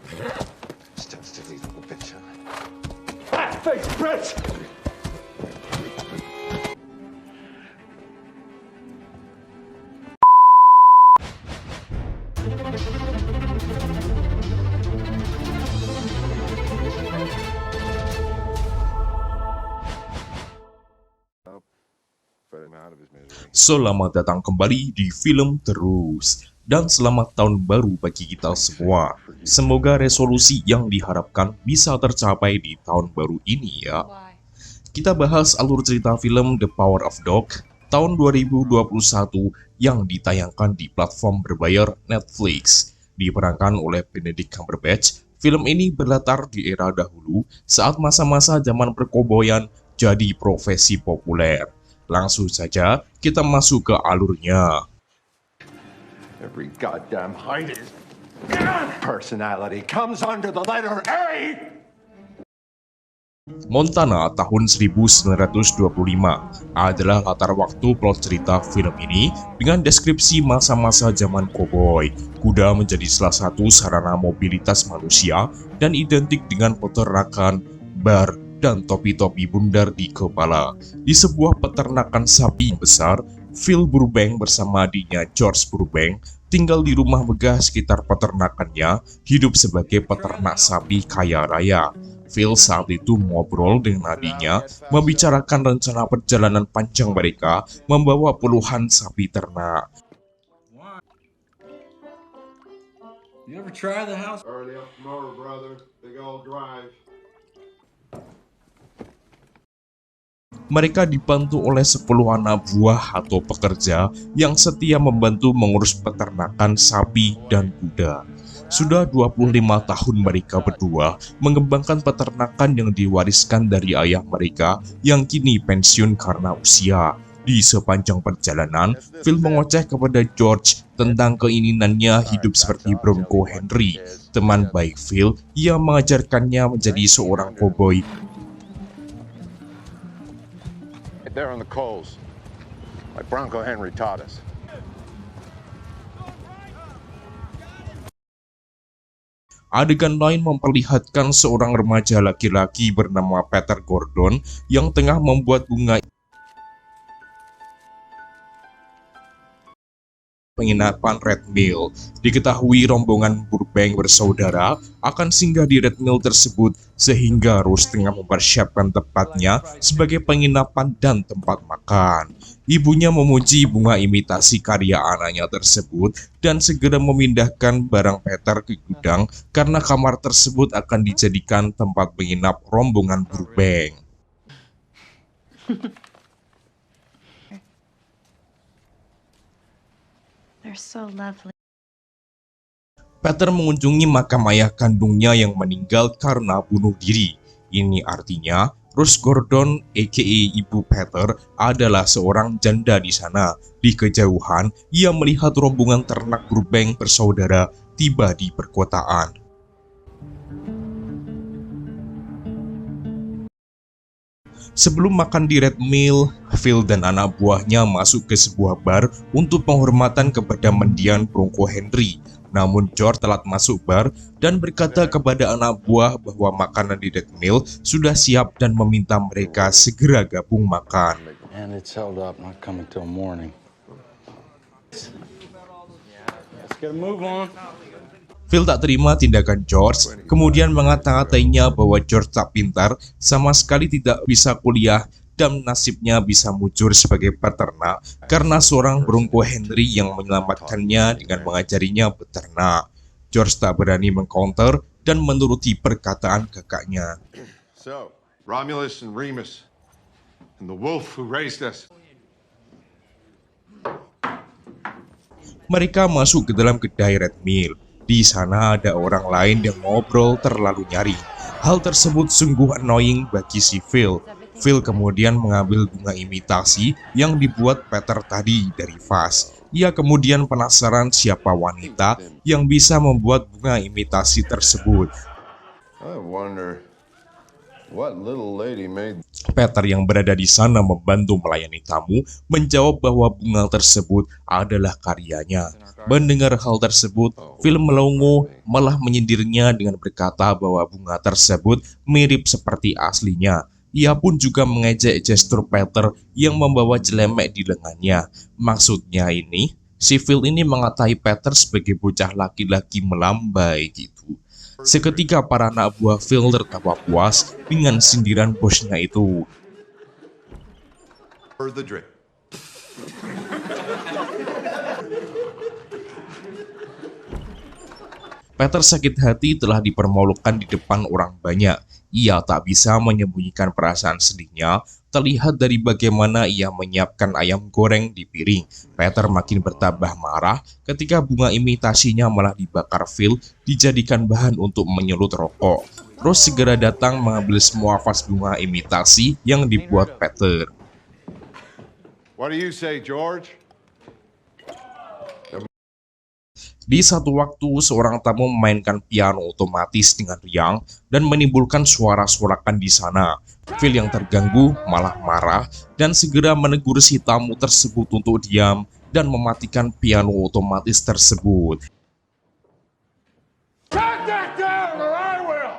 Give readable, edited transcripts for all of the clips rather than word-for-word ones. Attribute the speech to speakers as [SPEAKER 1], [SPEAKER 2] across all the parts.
[SPEAKER 1] Sensitive little bitch, huh?
[SPEAKER 2] Fat-faced bitch!
[SPEAKER 1] Put him out of his misery.
[SPEAKER 3] Selamat datang kembali di Film Terus. Dan selamat tahun baru bagi kita semua. Semoga resolusi yang diharapkan bisa tercapai di tahun baru ini ya. Kita bahas alur cerita film The Power of Dog tahun 2021 yang ditayangkan di platform berbayar Netflix. Diperankan oleh Benedict Cumberbatch, film ini berlatar di era dahulu saat masa-masa zaman perkoboyan jadi profesi populer. Langsung saja kita masuk ke alurnya.
[SPEAKER 2] Every goddamn hiding personality comes under the letter A!
[SPEAKER 3] Montana tahun 1925 adalah latar waktu plot cerita film ini dengan deskripsi masa-masa zaman koboi. Kuda menjadi salah satu sarana mobilitas manusia dan identik dengan peternakan, bar, dan topi-topi bundar di kepala. Di sebuah peternakan sapi besar, Phil Burbank bersama adiknya George Burbank tinggal di rumah megah sekitar peternakannya, hidup sebagai peternak sapi kaya raya. Phil saat itu mengobrol dengan adiknya, membicarakan rencana perjalanan panjang mereka membawa puluhan sapi ternak.
[SPEAKER 4] You ever try the house?
[SPEAKER 1] Early up tomorrow, brother. Big old drive.
[SPEAKER 3] Mereka dibantu oleh 10 anak buah atau pekerja yang setia membantu mengurus peternakan sapi dan kuda. Sudah 25 tahun mereka berdua mengembangkan peternakan yang diwariskan dari ayah mereka yang kini pensiun karena usia. Di sepanjang perjalanan, Phil mengoceh kepada George tentang keinginannya hidup seperti Bronco Henry, teman baik Phil yang mengajarkannya menjadi seorang koboi.
[SPEAKER 1] There on the coals, like Bronco Henry taught us.
[SPEAKER 3] Adegan lain memperlihatkan seorang remaja laki-laki bernama Peter Gordon yang tengah membuat bunga penginapan Red Mill. Diketahui rombongan Burbank bersaudara akan singgah di Red Mill tersebut sehingga Rose tengah mempersiapkan tempatnya sebagai penginapan dan tempat makan. Ibunya memuji bunga imitasi karya anaknya tersebut dan segera memindahkan barang Peter ke gudang karena kamar tersebut akan dijadikan tempat menginap rombongan Burbank.
[SPEAKER 5] They're so lovely.
[SPEAKER 3] Peter mengunjungi makam ayah kandungnya yang meninggal karena bunuh diri. Ini artinya Rose Gordon aka Ibu Peter adalah seorang janda di sana. Di kejauhan, ia melihat rombongan ternak Burbank bersaudara tiba di perkotaan. Sebelum makan di Red Mill, Phil dan anak buahnya masuk ke sebuah bar untuk penghormatan kepada mendiang Bronco Henry. Namun George telat masuk bar dan berkata kepada anak buah bahwa makanan di Red Mill sudah siap dan meminta mereka segera gabung makan.
[SPEAKER 4] And it's held up, not coming till morning. Let's get a move on.
[SPEAKER 3] Phil tak terima tindakan George, kemudian mengata-ngatainya bahwa George tak pintar, sama sekali tidak bisa kuliah, dan nasibnya bisa mujur sebagai peternak karena seorang Bronco Henry yang menyelamatkannya dengan mengajarinya beternak. George tak berani mengcounter dan menuruti perkataan kakaknya.
[SPEAKER 1] So, Romulus and Remus, and the wolf who raised us.
[SPEAKER 3] Mereka masuk ke dalam kedai Red Mill. Di sana ada orang lain yang ngobrol terlalu nyaring. Hal tersebut sungguh annoying bagi si Phil. Phil kemudian mengambil bunga imitasi yang dibuat Peter tadi dari vas. Ia kemudian penasaran siapa wanita yang bisa membuat bunga imitasi tersebut.
[SPEAKER 1] I wonder What little lady made...
[SPEAKER 3] Peter yang berada di sana membantu melayani tamu menjawab bahwa bunga tersebut adalah karyanya. Mendengar hal tersebut, Phil melongo malah menyindirnya dengan berkata bahwa bunga tersebut mirip seperti aslinya. Ia pun juga mengejek gestur Peter yang membawa celemek di lengannya. Maksudnya ini, si Phil ini mengatai Peter sebagai bocah laki-laki melambai gitu. Seketika para anak buah Phil tertawa puas dengan sindiran bosnya itu.
[SPEAKER 1] For the drip.
[SPEAKER 3] Peter sakit hati telah dipermalukan di depan orang banyak. Ia tak bisa menyembunyikan perasaan sedihnya, terlihat dari bagaimana ia menyiapkan ayam goreng di piring. Peter makin bertambah marah ketika bunga imitasinya malah dibakar Phil, dijadikan bahan untuk menyulut rokok. Rose segera datang mengambil semua vas bunga imitasi yang dibuat Peter.
[SPEAKER 1] What do you say, George?
[SPEAKER 3] Di satu waktu, seorang tamu memainkan piano otomatis dengan riang dan menimbulkan suara-sorakan di sana. Phil yang terganggu malah marah dan segera menegur si tamu tersebut untuk diam dan mematikan piano otomatis tersebut.
[SPEAKER 2] Cut that down or I will!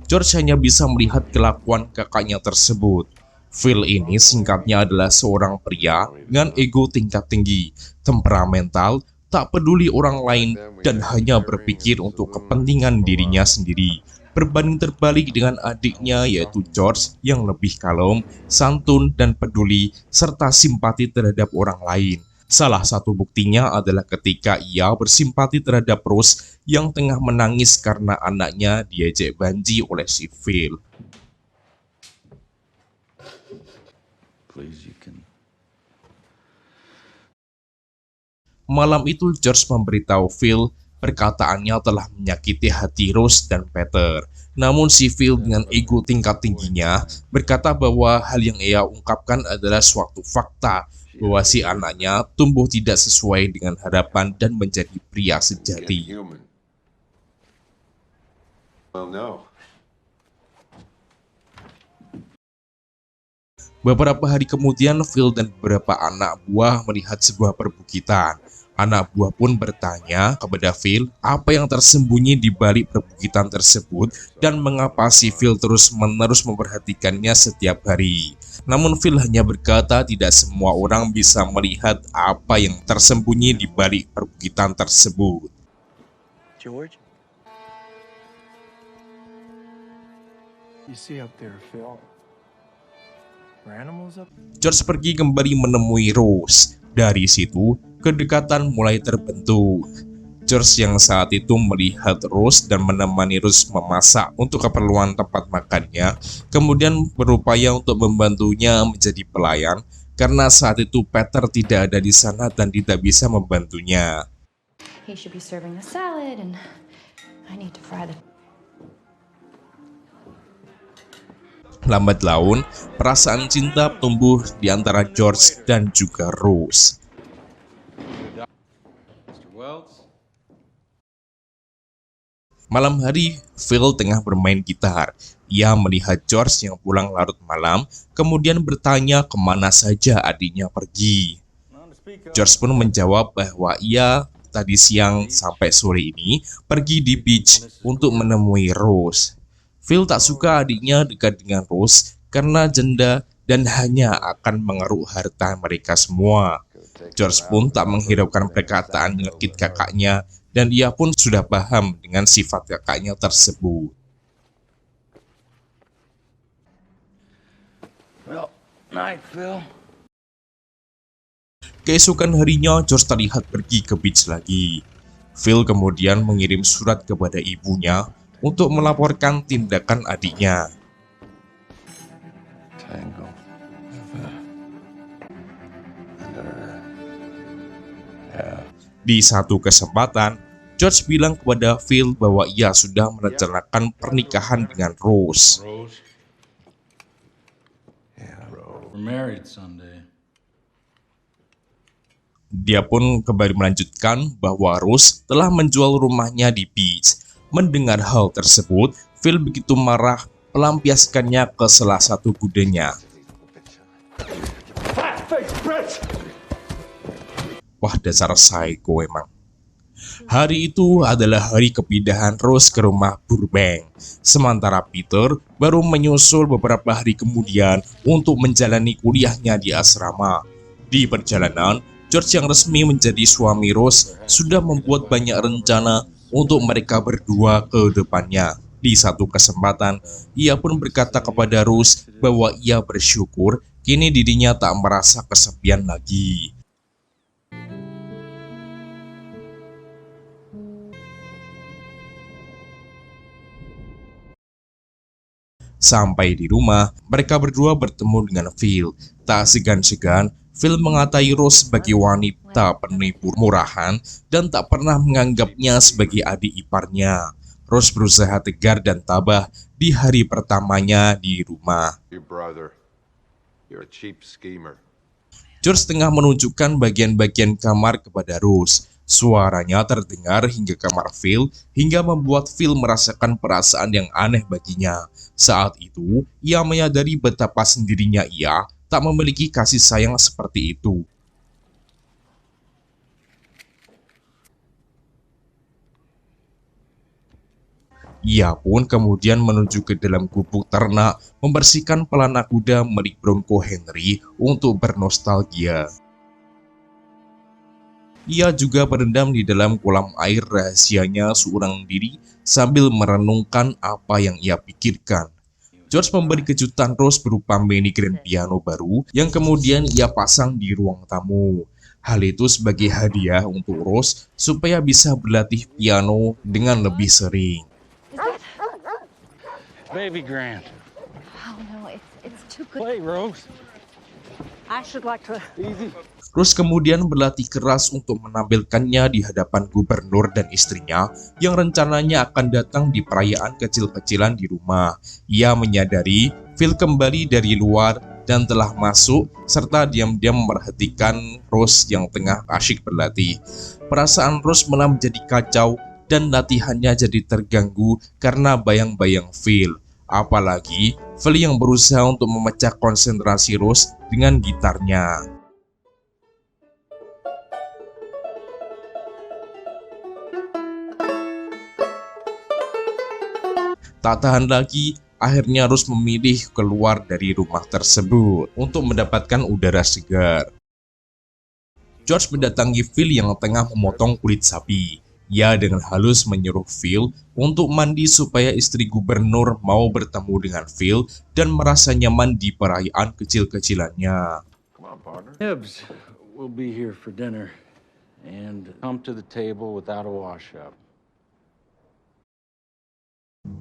[SPEAKER 3] George hanya bisa melihat kelakuan kakaknya tersebut. Phil ini singkatnya adalah seorang pria dengan ego tingkat tinggi, temperamental, tak peduli orang lain, dan hanya berpikir untuk kepentingan dirinya sendiri. Berbanding terbalik dengan adiknya yaitu George yang lebih kalem, santun, dan peduli, serta simpati terhadap orang lain. Salah satu buktinya adalah ketika ia bersimpati terhadap Rose yang tengah menangis karena anaknya diejek banci oleh si Phil.
[SPEAKER 4] Please, you can.
[SPEAKER 3] Malam itu George memberitahu Phil perkataannya telah menyakiti hati Rose dan Peter. Namun si Phil dengan ego tingkat tingginya berkata bahwa hal yang ia ungkapkan adalah suatu fakta bahwa si anaknya tumbuh tidak sesuai dengan harapan dan menjadi pria sejati.
[SPEAKER 1] Human. Well, no.
[SPEAKER 3] Beberapa hari kemudian, Phil dan beberapa anak buah melihat sebuah perbukitan. Anak buah pun bertanya kepada Phil apa yang tersembunyi di balik perbukitan tersebut dan mengapa si Phil terus-menerus memperhatikannya setiap hari. Namun Phil hanya berkata tidak semua orang bisa melihat apa yang tersembunyi di balik perbukitan tersebut.
[SPEAKER 6] George? You see up there, Phil? Are animals up?
[SPEAKER 3] George pergi kembali menemui Rose. Dari situ, kedekatan mulai terbentuk. George yang saat itu melihat Rose dan menemani Rose memasak untuk keperluan tempat makannya, kemudian berupaya untuk membantunya menjadi pelayan, karena saat itu Peter tidak ada di sana dan tidak bisa membantunya.
[SPEAKER 5] He should be serving the salad and I need to fry the...
[SPEAKER 3] Lambat laun, perasaan cinta tumbuh di antara George dan juga Rose.
[SPEAKER 4] Mr. Wells?
[SPEAKER 3] Malam hari, Phil tengah bermain gitar. Ia melihat George yang pulang larut malam, kemudian bertanya kemana saja adiknya pergi. George pun menjawab bahwa ia tadi siang sampai sore ini pergi di beach untuk menemui Rose. Phil tak suka adiknya dekat dengan Rose karena janda dan hanya akan mengeruk harta mereka semua. George pun tak menghiraukan perkataan nyelkit kakaknya dan ia pun sudah paham dengan sifat kakaknya tersebut.
[SPEAKER 4] Well, night, Phil.
[SPEAKER 3] Keesokan harinya, George terlihat pergi ke beach lagi. Phil kemudian mengirim surat kepada ibunya untuk melaporkan tindakan adiknya.
[SPEAKER 2] Tango.
[SPEAKER 3] Di satu kesempatan, George bilang kepada Phil bahwa ia sudah merencanakan pernikahan dengan Rose.
[SPEAKER 1] Rose?
[SPEAKER 4] We're married Sunday.
[SPEAKER 3] Dia pun kembali melanjutkan bahwa Rose telah menjual rumahnya di beach. Mendengar hal tersebut, Phil begitu marah melampiaskannya ke salah satu kudanya. Wah, dasar psycho emang. Hari itu adalah hari kepindahan Rose ke rumah Burbank. Sementara Peter baru menyusul beberapa hari kemudian untuk menjalani kuliahnya di asrama. Di perjalanan, George yang resmi menjadi suami Rose sudah membuat banyak rencana untuk mereka berdua ke depannya. Di satu kesempatan, ia pun berkata kepada Rose bahwa ia bersyukur kini dirinya tak merasa kesepian lagi. Sampai di rumah, mereka berdua bertemu dengan Phil. Tak segan-segan, Phil mengatai Rose sebagai wanita penipu murahan dan tak pernah menganggapnya sebagai adik iparnya. Rose berusaha tegar dan tabah di hari pertamanya di rumah.
[SPEAKER 1] Your brother. You're a cheap schemer.
[SPEAKER 3] George tengah menunjukkan bagian-bagian kamar kepada Rose. Suaranya terdengar hingga kamar Phil hingga membuat Phil merasakan perasaan yang aneh baginya. Saat itu, ia menyadari betapa sendirinya ia tak memiliki kasih sayang seperti itu. Ia pun kemudian menuju ke dalam gubuk ternak membersihkan pelana kuda milik Bronco Henry untuk bernostalgia. Ia juga berendam di dalam kolam air rahasianya seorang diri sambil merenungkan apa yang ia pikirkan. George memberi kejutan Rose berupa mini grand piano baru yang kemudian ia pasang di ruang tamu. Hal itu sebagai hadiah untuk Rose supaya bisa berlatih piano dengan lebih sering.
[SPEAKER 4] Baby grand.
[SPEAKER 5] Oh no, it's too good.
[SPEAKER 4] Play, Rose.
[SPEAKER 7] I should like to.
[SPEAKER 4] Easy.
[SPEAKER 3] Rose kemudian berlatih keras untuk menampilkannya di hadapan gubernur dan istrinya yang rencananya akan datang di perayaan kecil-kecilan di rumah. Ia menyadari Phil kembali dari luar dan telah masuk serta diam-diam memperhatikan Rose yang tengah asyik berlatih. Perasaan Rose malah menjadi kacau dan latihannya jadi terganggu karena bayang-bayang Phil. Apalagi Phil yang berusaha untuk memecah konsentrasi Rose dengan gitarnya. Tak tahan lagi, akhirnya Rose memilih keluar dari rumah tersebut untuk mendapatkan udara segar. George mendatangi Phil yang tengah memotong kulit sapi. Ia dengan halus menyuruh Phil untuk mandi supaya istri gubernur mau bertemu dengan Phil dan merasa nyaman di perayaan kecil-kecilannya.
[SPEAKER 1] Come on, partner.
[SPEAKER 4] Hibbs will be here for dinner and come to the table without a wash-up.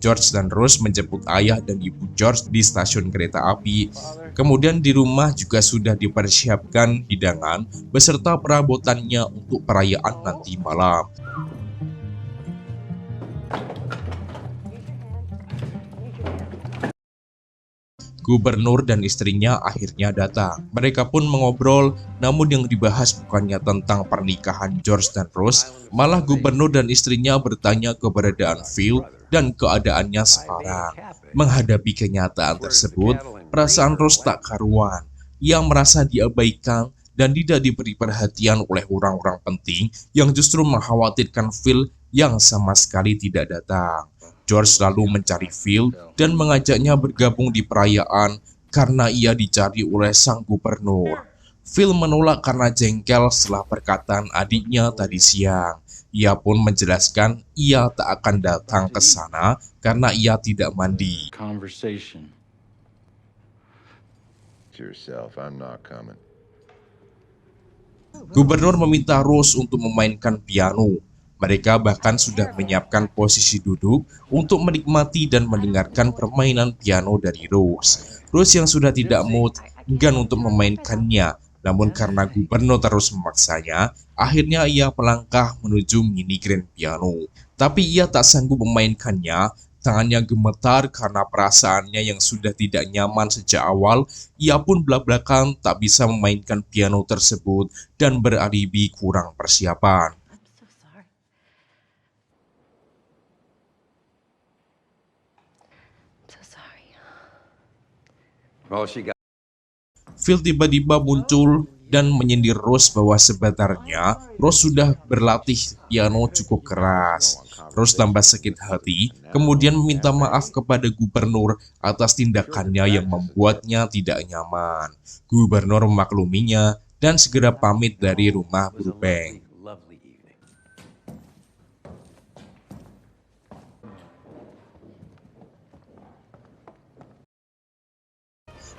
[SPEAKER 3] George dan Rose menjemput ayah dan ibu George di stasiun kereta api. Kemudian di rumah juga sudah dipersiapkan hidangan beserta perabotannya untuk perayaan nanti malam. Gubernur dan istrinya akhirnya datang. Mereka pun mengobrol, namun yang dibahas bukannya tentang pernikahan George dan Rose, malah gubernur dan istrinya bertanya keberadaan Phil dan keadaannya sekarang. Menghadapi kenyataan tersebut, perasaan Rose tak karuan. Ia merasa diabaikan dan tidak diberi perhatian oleh orang-orang penting yang justru mengkhawatirkan Phil yang sama sekali tidak datang. George lalu mencari Phil dan mengajaknya bergabung di perayaan karena ia dicari oleh sang gubernur. Phil menolak karena jengkel setelah perkataan adiknya tadi siang. Ia pun menjelaskan ia tak akan datang ke sana karena ia tidak mandi.
[SPEAKER 4] Conversation.
[SPEAKER 1] To yourself, I'm not coming.
[SPEAKER 3] Gubernur meminta Rose untuk memainkan piano. Mereka bahkan sudah menyiapkan posisi duduk untuk menikmati dan mendengarkan permainan piano dari Rose. Rose yang sudah tidak mood enggan untuk memainkannya, namun karena gubernur terus memaksanya, akhirnya ia melangkah menuju mini grand piano. Tapi ia tak sanggup memainkannya Tangannya gemetar karena perasaannya yang sudah tidak nyaman sejak awal. Ia pun belak-belakan tak bisa memainkan piano tersebut dan beralibi kurang persiapan.
[SPEAKER 7] I'm so sorry. I'm so sorry.
[SPEAKER 1] Well, she got.
[SPEAKER 3] Phil tiba-tiba muncul dan menyindir Rose bahwa sebenarnya Rose sudah berlatih piano cukup keras. Rose tambah sakit hati, kemudian meminta maaf kepada gubernur atas tindakannya yang membuatnya tidak nyaman. Gubernur memakluminya dan segera pamit dari rumah Burbank.
[SPEAKER 4] Lovely evening.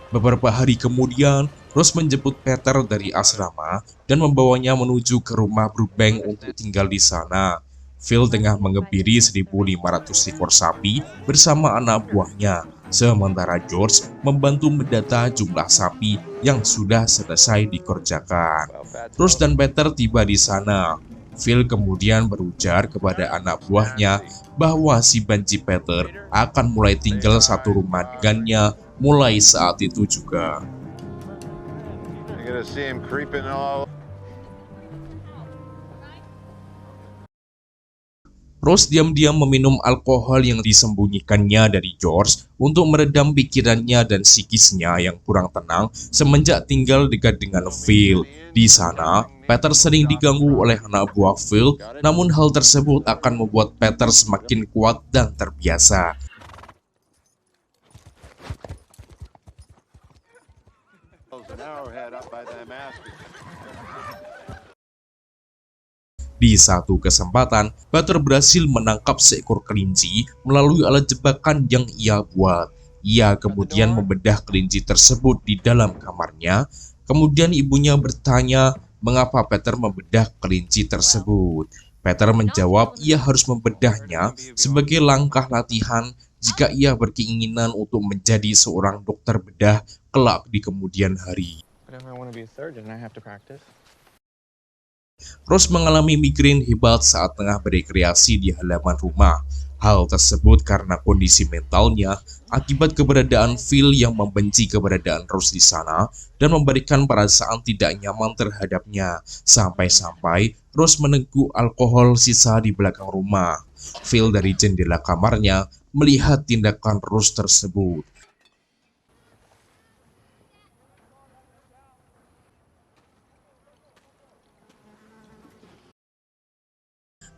[SPEAKER 3] Beberapa hari kemudian, Rose menjemput Peter dari asrama dan membawanya menuju ke rumah Burbank untuk tinggal di sana. Phil tengah mengebiri 1.500 ekor sapi bersama anak buahnya, sementara George membantu mendata jumlah sapi yang sudah selesai dikerjakan. Rose dan Peter tiba di sana. Phil kemudian berujar kepada anak buahnya bahwa si banci Peter akan mulai tinggal satu rumah dengannya mulai saat itu juga.
[SPEAKER 1] You're gonna see him creeping all.
[SPEAKER 3] Rose diam-diam meminum alkohol yang disembunyikannya dari George untuk meredam pikirannya dan psikisnya yang kurang tenang semenjak tinggal dekat dengan Phil. Di sana, Peter sering diganggu oleh anak buah Phil, namun hal tersebut akan membuat Peter semakin kuat dan terbiasa. Di satu kesempatan, Peter berhasil menangkap seekor kelinci melalui alat jebakan yang ia buat. Ia kemudian membedah kelinci tersebut di dalam kamarnya. Kemudian ibunya bertanya mengapa Peter membedah kelinci tersebut. Peter menjawab ia harus membedahnya sebagai langkah latihan jika ia berkeinginan untuk menjadi seorang dokter bedah kelak di kemudian hari. Rose mengalami migrain hebat saat tengah berekreasi di halaman rumah. Hal tersebut karena kondisi mentalnya akibat keberadaan Phil yang membenci keberadaan Rose di sana dan memberikan perasaan tidak nyaman terhadapnya. Sampai-sampai Rose meneguk alkohol sisa di belakang rumah. Phil dari jendela kamarnya melihat tindakan Rose tersebut.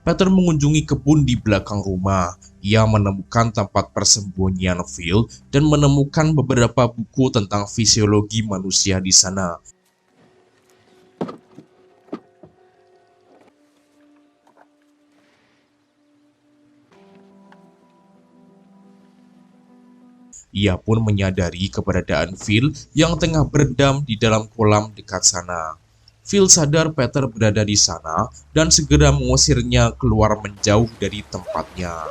[SPEAKER 3] Peter mengunjungi kebun di belakang rumah. Ia menemukan tempat persembunyian Phil dan menemukan beberapa buku tentang fisiologi manusia di sana. Ia pun menyadari keberadaan Phil yang tengah berendam di dalam kolam dekat sana. Phil sadar Peter berada di sana dan segera mengusirnya keluar menjauh dari tempatnya.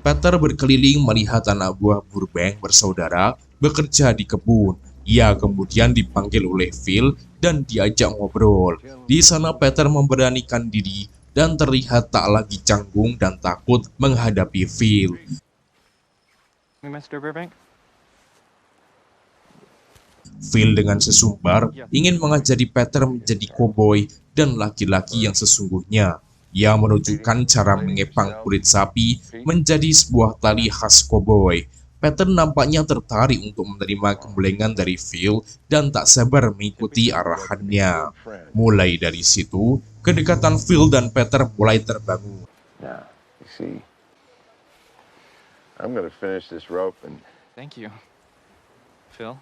[SPEAKER 3] Peter berkeliling melihat anak buah Burbank bersaudara bekerja di kebun. Ia kemudian dipanggil oleh Phil dan diajak ngobrol. Di sana Peter memberanikan diri dan terlihat tak lagi canggung dan takut menghadapi Phil.
[SPEAKER 6] Mr. Burbank?
[SPEAKER 3] Phil dengan sesumbar ingin mengajari Peter menjadi koboi dan laki-laki yang sesungguhnya. Ia menunjukkan cara mengepang kulit sapi menjadi sebuah tali khas koboi. Peter nampaknya tertarik untuk menerima gembelengan dari Phil dan tak sabar mengikuti arahannya. Mulai dari situ, kedekatan Phil dan Peter mulai terbangun.
[SPEAKER 1] Now, you see, I'm gonna finish this rope and.
[SPEAKER 6] Thank you. Phil?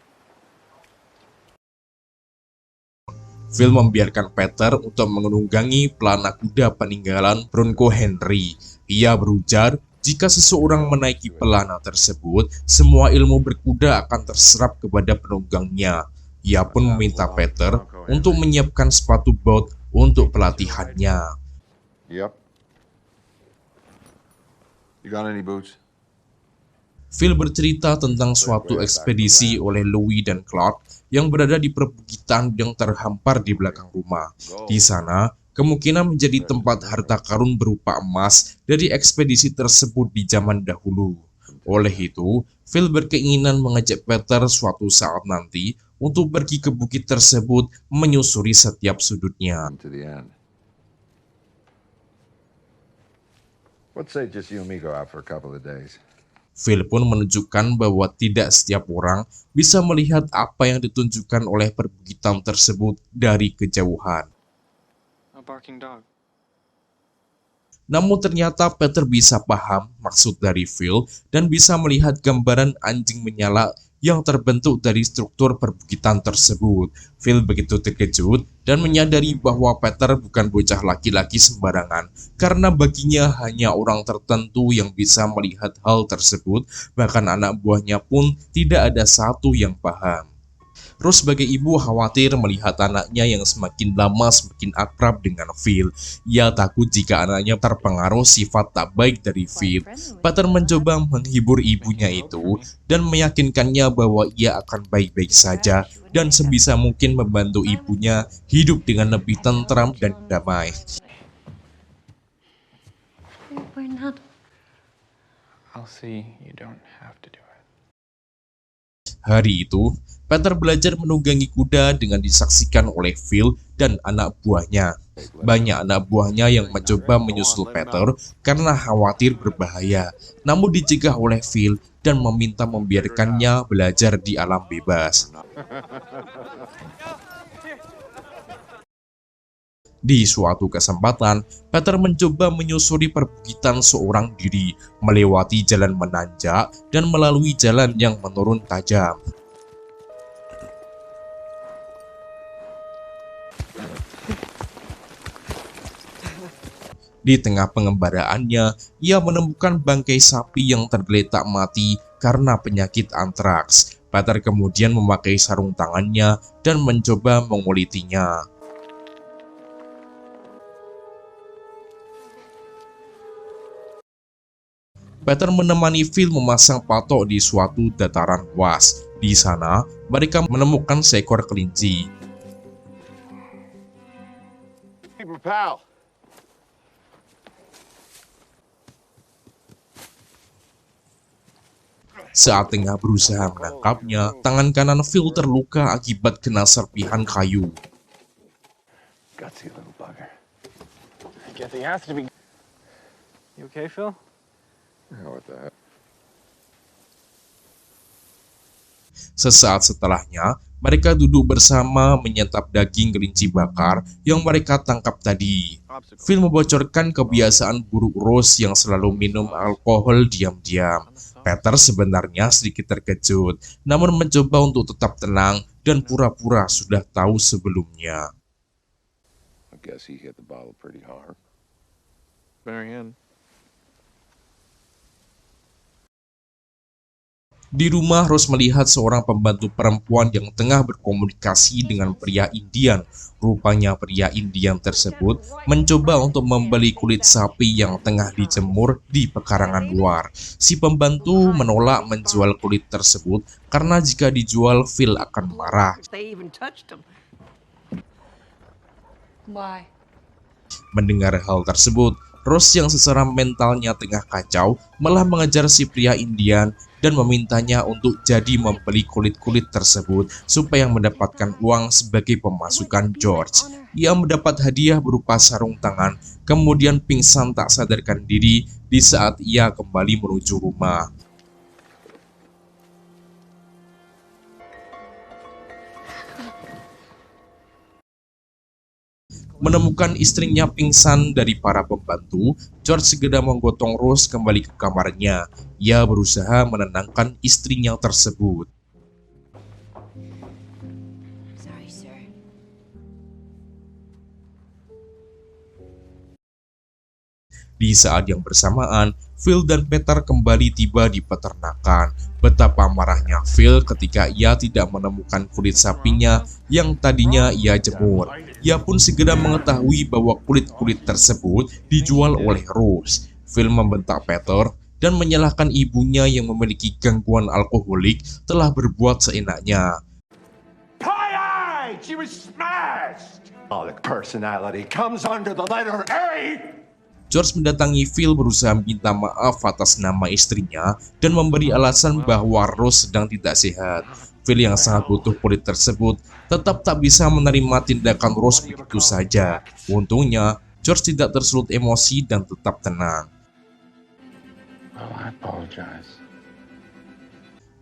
[SPEAKER 3] Phil membiarkan Peter untuk menunggangi pelana kuda peninggalan Bronco Henry. Ia berujar, jika seseorang menaiki pelana tersebut, semua ilmu berkuda akan terserap kepada penunggangnya. Ia pun meminta Peter untuk menyiapkan sepatu bot untuk pelatihannya.
[SPEAKER 1] Yep. You got any boots?
[SPEAKER 3] Phil bercerita tentang suatu ekspedisi oleh Louis dan Clark yang berada di perbukitan yang terhampar di belakang rumah. Di sana, kemungkinan menjadi tempat harta karun berupa emas dari ekspedisi tersebut di zaman dahulu. Oleh itu, Phil berkeinginan mengajak Peter suatu saat nanti untuk pergi ke bukit tersebut menyusuri setiap sudutnya.
[SPEAKER 1] To the end. Let's say just you and me go out for a couple of days.
[SPEAKER 3] Phil pun menunjukkan bahwa tidak setiap orang bisa melihat apa yang ditunjukkan oleh perbukitan tersebut dari kejauhan.
[SPEAKER 6] A barking dog.
[SPEAKER 3] Namun ternyata Peter bisa paham maksud dari Phil dan bisa melihat gambaran anjing menyala yang terbentuk dari struktur perbukitan tersebut. Phil begitu terkejut dan menyadari bahwa Peter bukan bocah laki-laki sembarangan, karena baginya hanya orang tertentu yang bisa melihat hal tersebut, bahkan anak buahnya pun tidak ada satu yang paham. Rose sebagai ibu khawatir melihat anaknya yang semakin lama semakin akrab dengan Phil. Ia takut jika anaknya terpengaruh sifat tak baik dari Phil. Peter mencoba menghibur ibunya itu dan meyakinkannya bahwa ia akan baik-baik saja dan sebisa mungkin membantu ibunya hidup dengan lebih tentram dan damai.
[SPEAKER 7] We're not.
[SPEAKER 6] I'll see you don't have to do it.
[SPEAKER 3] Hari itu, Peter belajar menunggangi kuda dengan disaksikan oleh Phil dan anak buahnya. Banyak anak buahnya yang mencoba menyusul Peter karena khawatir berbahaya, namun dicegah oleh Phil dan meminta membiarkannya belajar di alam bebas. Di suatu kesempatan, Peter mencoba menyusuri perbukitan seorang diri, melewati jalan menanjak dan melalui jalan yang menurun tajam. Di tengah pengembaraannya, ia menemukan bangkai sapi yang tergeletak mati karena penyakit antraks. Peter kemudian memakai sarung tangannya dan mencoba mengulitinya. Peter menemani Phil memasang patok di suatu dataran luas. Di sana, mereka menemukan seekor kelinci.
[SPEAKER 1] Hey, my pal.
[SPEAKER 3] Saat tengah berusaha menangkapnya, tangan kanan Phil terluka akibat kena serpihan kayu.
[SPEAKER 1] Gutsy little bugger.
[SPEAKER 6] I guess he has to be. You okay, Phil?
[SPEAKER 1] Yeah, what the heck?
[SPEAKER 3] Sesaat setelahnya, mereka duduk bersama menyantap daging kelinci bakar yang mereka tangkap tadi. Phil membocorkan kebiasaan buruk Rose yang selalu minum alkohol diam-diam. Peter sebenarnya sedikit terkejut, namun mencoba untuk tetap tenang dan pura-pura sudah tahu sebelumnya.
[SPEAKER 1] I guess he hit the bottle pretty hard.
[SPEAKER 6] Marianne.
[SPEAKER 3] Di rumah, Rose melihat seorang pembantu perempuan yang tengah berkomunikasi dengan pria Indian. Rupanya pria Indian tersebut mencoba untuk membeli kulit sapi yang tengah dijemur di pekarangan luar. Si pembantu menolak menjual kulit tersebut karena jika dijual, Phil akan marah.
[SPEAKER 7] They even touched him. Why?
[SPEAKER 3] Mendengar hal tersebut, Rose yang secara mentalnya tengah kacau malah mengejar si pria Indian dan memintanya untuk jadi membeli kulit-kulit tersebut supaya mendapatkan uang sebagai pemasukan George. Ia mendapat hadiah berupa sarung tangan, kemudian pingsan tak sadarkan diri di saat ia kembali menuju rumah. Menemukan istrinya pingsan dari para pembantu, George segera menggotong Rose kembali ke kamarnya. Ia berusaha menenangkan istrinya tersebut.
[SPEAKER 7] Sorry, sir.
[SPEAKER 3] Di saat yang bersamaan, Phil dan Peter kembali tiba di peternakan. Betapa marahnya Phil ketika ia tidak menemukan kulit sapinya yang tadinya ia jemur. Ia pun segera mengetahui bahwa kulit-kulit tersebut dijual oleh Rose. Phil membentak Peter dan menyalahkan ibunya yang memiliki gangguan alkoholik telah berbuat seenaknya.
[SPEAKER 2] Pie-eyed! She was smashed. Alec personality comes under the letter A.
[SPEAKER 3] George mendatangi Phil berusaha minta maaf atas nama istrinya dan memberi alasan bahwa Rose sedang tidak sehat. Phil yang sangat butuh kulit tersebut tetap tak bisa menerima tindakan Rose begitu saja. Untungnya, George tidak tersulut emosi dan tetap tenang.
[SPEAKER 4] Oh, I apologize.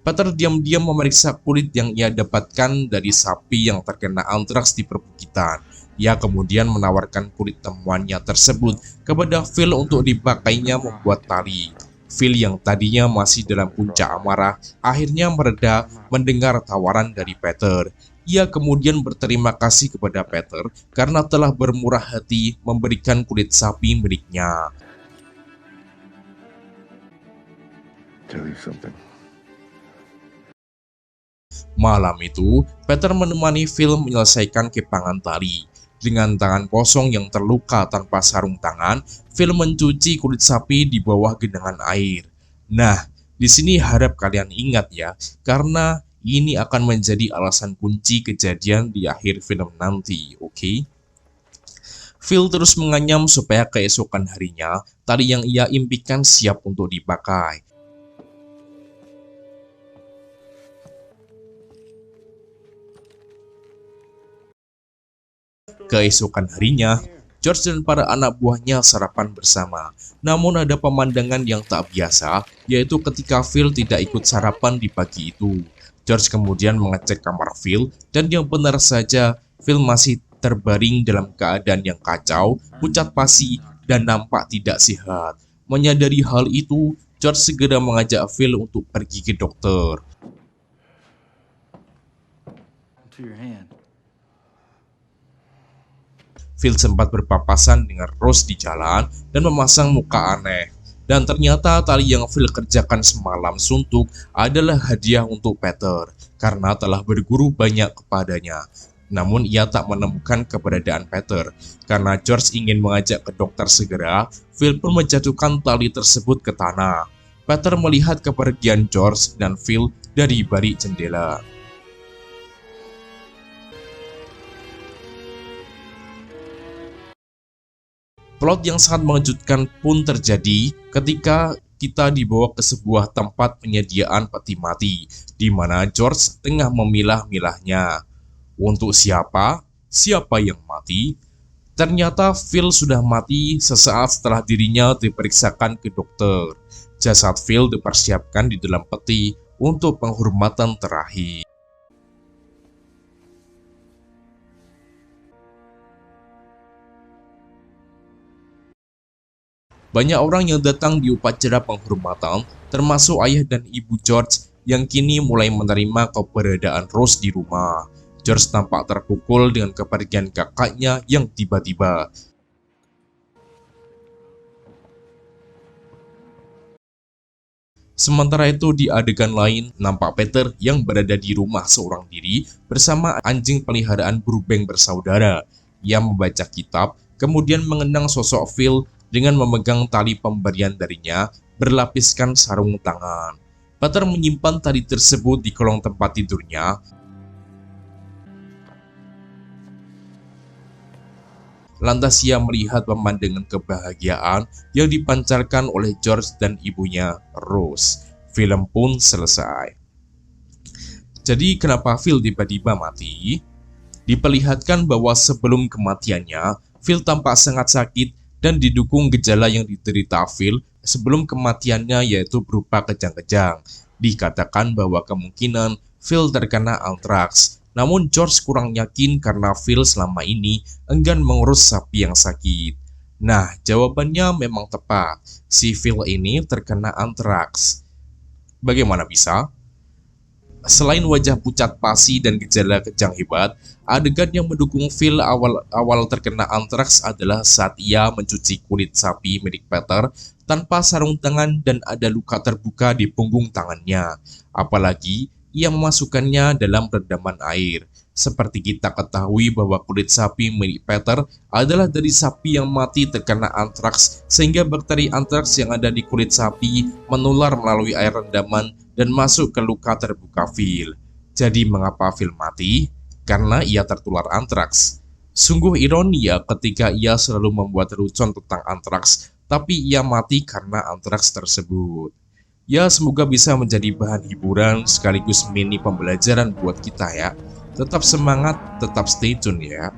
[SPEAKER 3] Peter diam-diam memeriksa kulit yang ia dapatkan dari sapi yang terkena antraks di perbukitan. Ia kemudian menawarkan kulit temuannya tersebut kepada Phil untuk dipakainya membuat tali. Phil yang tadinya masih dalam puncak amarah akhirnya mereda mendengar tawaran dari Peter. Ia kemudian berterima kasih kepada Peter karena telah bermurah hati memberikan kulit sapi miliknya.
[SPEAKER 1] Tell you something.
[SPEAKER 3] Malam itu, Peter menemani Phil menyelesaikan kepangan tali. Dengan tangan kosong yang terluka tanpa sarung tangan, Phil mencuci kulit sapi di bawah genangan air. Nah, di sini harap kalian ingat ya, karena ini akan menjadi alasan kunci kejadian di akhir film nanti, oke? Phil terus menganyam supaya keesokan harinya, tali yang ia impikan siap untuk dipakai. Keesokan harinya, George dan para anak buahnya sarapan bersama. Namun ada pemandangan yang tak biasa, yaitu ketika Phil tidak ikut sarapan di pagi itu. George kemudian mengecek kamar Phil, dan yang benar saja, Phil masih terbaring dalam keadaan yang kacau, pucat pasi, dan nampak tidak sehat. Menyadari hal itu, George segera mengajak Phil untuk pergi ke dokter.
[SPEAKER 4] To your hand.
[SPEAKER 3] Phil sempat berpapasan dengan Rose di jalan dan memasang muka aneh. Dan ternyata tali yang Phil kerjakan semalam suntuk adalah hadiah untuk Peter karena telah berguru banyak kepadanya. Namun ia tak menemukan keberadaan Peter. Karena George ingin mengajak ke dokter segera, Phil pun menjatuhkan tali tersebut ke tanah. Peter melihat kepergian George dan Phil dari balik jendela. Plot yang sangat mengejutkan pun terjadi ketika kita dibawa ke sebuah tempat penyediaan peti mati, di mana George tengah memilah-milahnya. Untuk siapa? Siapa yang mati? Ternyata Phil sudah mati sesaat setelah dirinya diperiksakan ke dokter. Jasad Phil dipersiapkan di dalam peti untuk penghormatan terakhir. Banyak orang yang datang di upacara penghormatan, termasuk ayah dan ibu George yang kini mulai menerima keberadaan Rose di rumah. George tampak terpukul dengan kepergian kakaknya yang tiba-tiba. Sementara itu di adegan lain, nampak Peter yang berada di rumah seorang diri bersama anjing peliharaan Brubaker bersaudara. Ia membaca kitab, kemudian mengenang sosok Phil dengan memegang tali pemberian darinya berlapiskan sarung tangan. Peter menyimpan tali tersebut di kolong tempat tidurnya. Lantas ia melihat pemandangan kebahagiaan yang dipancarkan oleh George dan ibunya, Rose. Film pun selesai. Jadi kenapa Phil tiba-tiba mati? Diperlihatkan bahwa sebelum kematiannya, Phil tampak sangat sakit dan didukung gejala yang diderita Phil sebelum kematiannya, yaitu berupa kejang-kejang. Dikatakan bahwa kemungkinan Phil terkena antraks. Namun George kurang yakin karena Phil selama ini enggan mengurus sapi yang sakit. Nah, jawabannya memang tepat. Si Phil ini terkena antraks. Bagaimana bisa? Selain wajah pucat pasi dan gejala kejang hebat, adegan yang mendukung Phil awal terkena antraks adalah saat ia mencuci kulit sapi milik Peter tanpa sarung tangan dan ada luka terbuka di punggung tangannya. Apalagi ia memasukkannya dalam redaman air. Seperti kita ketahui bahwa kulit sapi milik Peter adalah dari sapi yang mati terkena antraks, sehingga bakteri antraks yang ada di kulit sapi menular melalui air rendaman dan masuk ke luka terbuka Phil. Jadi mengapa Phil mati? karena ia tertular antraks. Sungguh ironi ya ketika ia selalu membuat lelucon tentang antraks, tapi ia mati karena antraks tersebut. Ya, semoga bisa menjadi bahan hiburan sekaligus mini pembelajaran buat kita ya. Tetap semangat, tetap stay tune ya.